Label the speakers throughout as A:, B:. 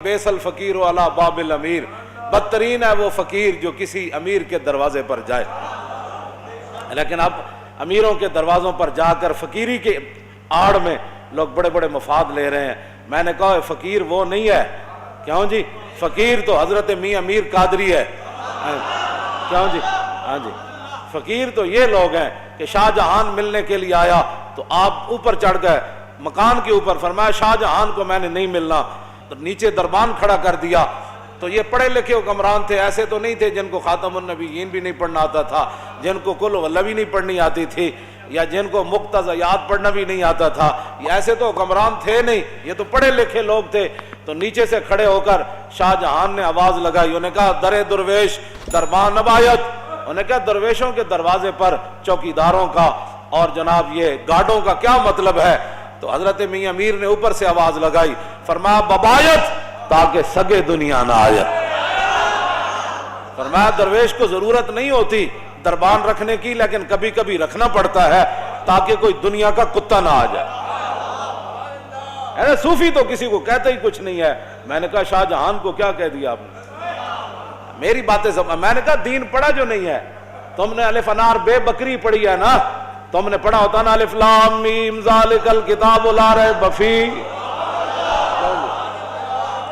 A: بیس الفقیر علی باب الامیر، بدترین ہے وہ فقیر جو کسی امیر کے دروازے پر جائے۔ لیکن اب امیروں کے دروازوں پر جا کر فقیری کے آڑ میں لوگ بڑے بڑے مفاد لے رہے ہیں۔ میں نے کہا فقیر وہ نہیں ہے، کیوں جی؟ فقیر تو حضرت میاں امیر قادری ہے، کیوں جی؟ ہاں جی، فقیر تو یہ لوگ ہیں کہ شاہ جہان ملنے کے لیے آیا تو آپ اوپر چڑھ گئے مکان کے اوپر، فرمایا شاہ جہان کو میں نے نہیں ملنا، تو نیچے دربان کھڑا کر دیا۔ تو یہ پڑھے لکھے حکمران تھے، ایسے تو نہیں تھے جن کو خاتم النبیین بھی نہیں پڑھنا آتا تھا، جن کو کل واللہ بھی نہیں پڑھنی آتی تھی، یا جن کو مقتضیات پڑھنا بھی نہیں آتا تھا، یہ ایسے تو حکمران تھے نہیں، یہ تو پڑھے لکھے لوگ تھے۔ تو نیچے سے کھڑے ہو کر شاہ جہان نے آواز لگائی، انہوں نے کہا در درویش دربان نبایت، انہوں نے کہا درویشوں کے دروازے پر چوکیداروں کا اور جناب یہ گارڈوں کا کیا مطلب ہے؟ تو حضرت میاں امیر نے اوپر سے آواز لگائی، فرمایا ببایت تاکہ سگے دنیا نہ آئے۔ فرمایا درویش کو ضرورت نہیں ہوتی دربان رکھنے کی، لیکن کبھی کبھی رکھنا پڑتا ہے تاکہ کوئی دنیا کا کتا نہ آ جائے۔ صوفی تو کسی کو کہتے ہی کچھ نہیں ہے۔ میں نے کہا شاہ جہان کو کیا کہہ دیا آپ نے؟ میری باتیں سب، میں نے کہا دین پڑھا جو نہیں ہے، تم نے الف انار بے بکری پڑھی ہے نا، تم نے پڑھا ہوتا نا الف لام میم ذالک الکتاب لا ریب فیہ،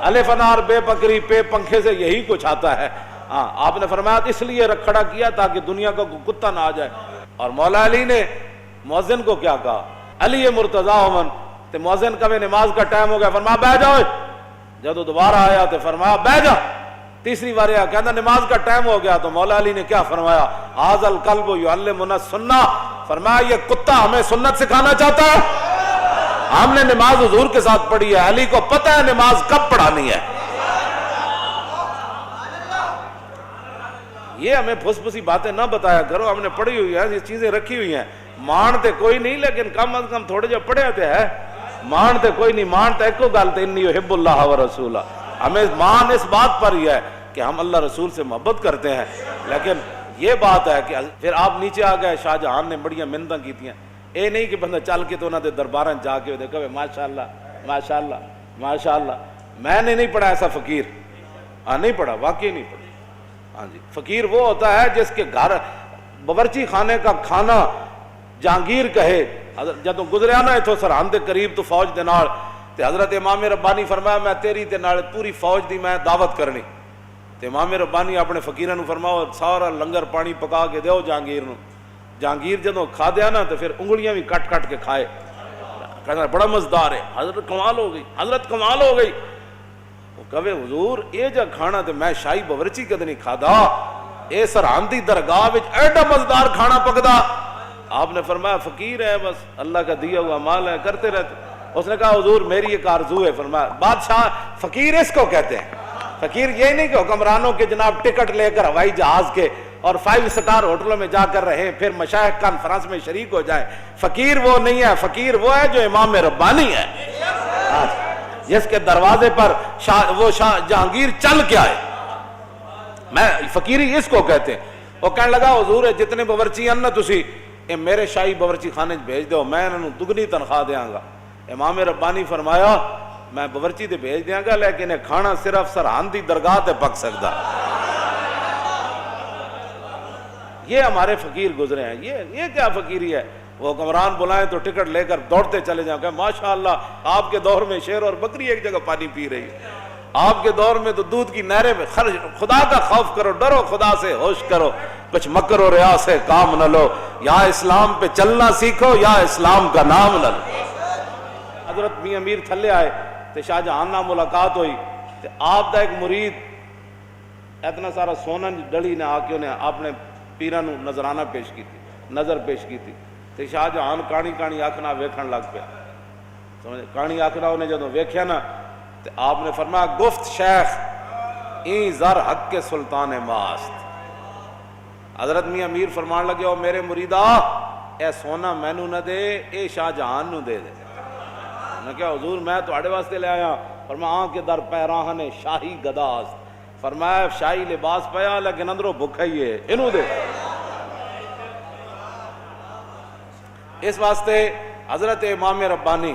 A: الف انار بے بکری پہ پنکھے سے یہی کچھ آتا ہے۔ ہاں آپ نے فرمایا اس لیے کھڑا کیا تاکہ دنیا کا کتا نہ آ جائے۔ اور مولا علی نے مؤذن کو کیا کہا، علی مرتضی امن، تو مؤذن کا بھی نماز کا ٹائم ہو گیا، فرمایا بیٹھ جاؤ۔ جب وہ دوبارہ آیا تو فرمایا بیٹھ جا، تیسری بار آیا کہتا نماز کا ٹائم ہو گیا، تو مولا علی نے کیا فرمایا، ھذا الکلب یعلمنا السنہ، فرمایا یہ کتا ہمیں سنت سکھانا چاہتا ہے۔ ہم نے نماز حضور کے ساتھ پڑھی ہے، علی کو پتہ ہے نماز کب پڑھانی ہے۔ یہ ہمیں پھس پھسی باتیں نہ بتایا کرو، ہم نے پڑھی ہوئی ہے، یہ چیزیں رکھی ہوئی ہیں، مانتے کوئی نہیں لیکن کم از کم تھوڑے جو پڑھے ہوتے ہیں، مانتے کوئی نہیں، مانتے ایک کو گالتے انی یحب اللہ و رسولہ، ہمیں مان اس بات پر ہی ہے کہ ہم اللہ رسول سے محبت کرتے ہیں۔ لیکن یہ بات ہے کہ پھر آپ نیچے آ گئے، شاہ جہان نے بڑیاں منتیں کی تھیں، اے نہیں کہ بندہ چل کے تو انہوں نے درباراں جا کے دیکھا ماشاءاللہ ماشاءاللہ ماشاءاللہ۔ میں نے نہیں پڑھا ایسا فقیر، نہیں پڑھا، واقعی نہیں پڑھا۔ ہاں جی، فقیر وہ ہوتا ہے جس کے گھر باورچی خانے کا کھانا جہانگیر کہے۔ جدوں گزریا نا اتوں سرحد دے قریب تو فوج دے نال، تے حضرت امام ربانی فرمایا میں تیری تے نال پوری فوج دی میں دعوت کرنی، تے امام ربانی اپنے فقیراں نو فرماؤ سارا لنگر پانی پکا کے دیو جہانگیر نو۔ جہانگیر جدوں کھا دیا نا تو پھر انگلیاں بھی کٹ کٹ کے کھائے، کہنا بڑا مزدار ہے، حضرت کمال ہو گئی، حضرت کمال ہو گئی۔ وہ کہے حضور اے جا کھانا تے میں شاہی باورچی کدے نہیں کھادا، اے سرحدی درگاہ وچ ایڈا مزدار کھانا پکدا۔ آپ نے فرمایا فقیر ہے، بس اللہ کا دیا ہوا مال ہے، کرتے رہتے۔ اس نے کہا حضور میری ایک آرزو ہے۔ فرمایا بادشاہ فقیر اس کو کہتے ہیں، فقیر یہ نہیں کہ حکمرانوں کے جناب ٹکٹ لے کر ہوائی جہاز کے اور 5 سٹار ہوٹلوں میں جا کر رہے پھر مشائخ کانفرنس میں شریک ہو جائے، فقیر وہ نہیں ہے۔ فقیر وہ ہے جو امام ربانی ہے، جس کے دروازے پر وہ شاہ جہانگیر چل کے آئے، میں فقیری اس کو کہتے ہیں۔ وہ کہنے لگا حضور جتنے باورچی ہیں نا تسی اے میرے شاہی باورچی خانے بھیج دو، میں انہوں دگنی تنخواہ دیاں گا۔ امام ربانی فرمایا میں باورچی تے بھیج دیاں گا لیکن کھانا صرف سرحد دی درگاہ تے پک سکتا۔ یہ ہمارے فقیر گزرے ہیں، یہ کیا فقیری ہے؟ وہ حکمران بلائیں تو ٹکٹ لے کر دوڑتے چلے جاؤں کہ ماشاءاللہ آپ کے دور میں شیر اور بکری ایک جگہ پانی پی رہی ہے، آپ کے دور میں تو دودھ کی نہریں میں خرچ۔ خدا کا خوف کرو، ڈرو خدا سے، ہوش کرو، کچھ مکر و ریا سے کام نہ لو، یا اسلام پہ چلنا سیکھو یا اسلام کا نام نہ لو۔ حضرت میاں امیر تھلے آئے تو شاہ جہان نال ملاقات ہوئی، تو آپ دا ایک مرید اتنا سارا سونا ڈلی نے آ کے انہیں اپنے پیراں نو نظرانہ پیش کی تھی، نظر پیش کی تھی، تو شاہ جہان کانی کانی آکھنا ویکھن لگ پیا، کانی آکھنا انہیں جدوں ویکھیا نا تو آپ نے فرمایا گفت شیخ این زر حق کے سلطان ماست۔ حضرت میاں امیر فرمان لگے او میرے مریدا اے سونا مینو نہ دے، اے شاہ جہان نو دے دے۔ میں کہا حضور میں تواڈے واسطے لے آیا۔ فرمایا آن کے در پیراہن شاہی گداست، فرمایا شاہی لباس پیا لیکن اندروں بھکھا ہی ہے، انہوں دے۔ اس واسطے حضرت امام ربانی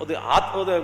A: ਉਹਦੇ ਹੱਥ ਉਹਦੇ